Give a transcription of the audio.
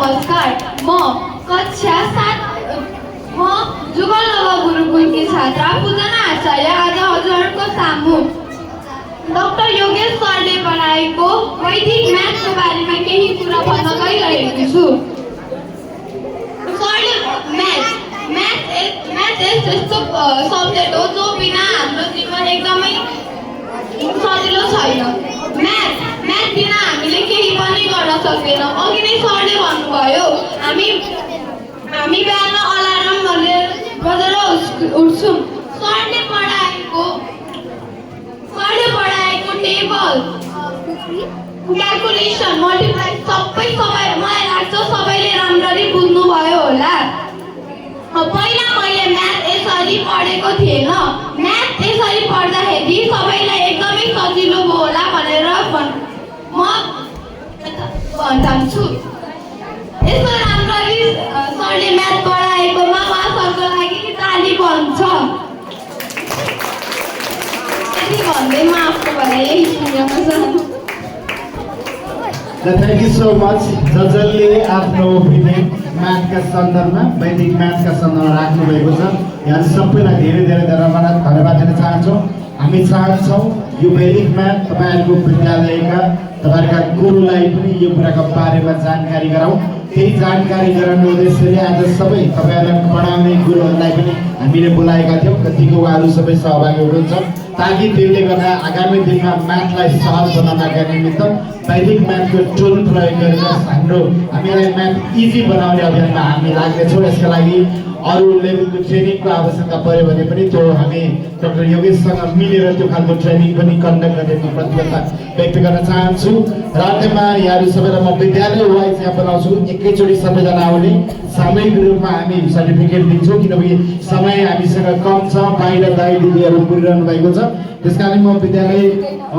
नमस्कार। म कक्षा 7 म जुगल नव गुरुकुलकी छात्रा पूजना आचार्य आज हजुरहरूको सामु डाक्टर योगेश सरले बनाएको वैदिक म्याथको बारेमा केही कुरा भन्न गइरहेको छु। सरले म्याथ यस्तो सब्जेक्ट हो जो बिना हाम्रो जीवन एकदमै सजिलो छैन। म्याथ बिना हामीले केही पनि गर्न सक्दैनौँ। अघि नै सरले भन्नुभयो हामी बिहान अलार्म बजेर उठ्छौँ। सरले पढाएको टेबल क्याल्कुलेसन मल्टिप्लाई सबै मलाई लाग्छ सबैले राम्ररी बुझ्नुभयो होला। पहिला मैले म्याथ यसरी पढेको थिएन। म्याथ यसरी पढ्दाखेरि सबैलाई एकदमै सजिलो भयो होला भनेर म भन्छु। यस्तो राम्ररी सरले म्याथ पढाएकोमा उहाँहरूको लागि ताली बन्छ। यति भन्दै म आफ्नो भए यही सुनेको छु। Thank you so much. जसले आफ्नो विवेक म्याथका सन्दर्भमा वैदिक म्याथका सन्दर्भमा राख्नुभएको छ, यहाँ सबैलाई धेरै धेरै धन्यवाद दिन चाहन्छौँ। हामी चाहन्छौँ यो वैदिक म्याथ तपाईँहरूको विद्यालयका तपाईँहरूका गुरुलाई पनि यो कुराको बारेमा जानकारी गराउँ। त्यही जानकारी गराउने उद्देश्यले आज सबै तपाईँहरूलाई पढाउने गुरुहरूलाई पनि हामीले बोलाएका थियौँ। कतिको उहाँहरू सबै सहभागी हुनुहुन्छ ताकि त्यसले गर्दा आगामी दिनमा म्याथलाई सहज बनाउनका निमित्त वैदिक म्याथको टुल प्रयोग गरेर हामीलाई म्याथ इजी बनाउने अभियानमा हामी लाग्नेछौँ। यसका लागि अरू लेभलको ट्रेनिङको आवश्यकता पऱ्यो भने पनि त्यो हामी डाक्टर योगेशसँग मिलेर त्यो खालको ट्रेनिङ पनि कन्डक्ट गर्ने प्रतिबद्धता व्यक्त गर्न चाहन्छु। र अन्त्यमा यहाँहरू सबैलाई म विद्यालय वाइज यहाँ बनाउँछु। एकैचोटि सबैजना आउने सामूहिक रूपमा हामी सर्टिफिकेट दिन्छौँ, किनकि समय हामीसँग कम छ, बाहिर दाइ दिदीहरू पुरिरहनु भएको छ। त्यस कारण म विद्यालय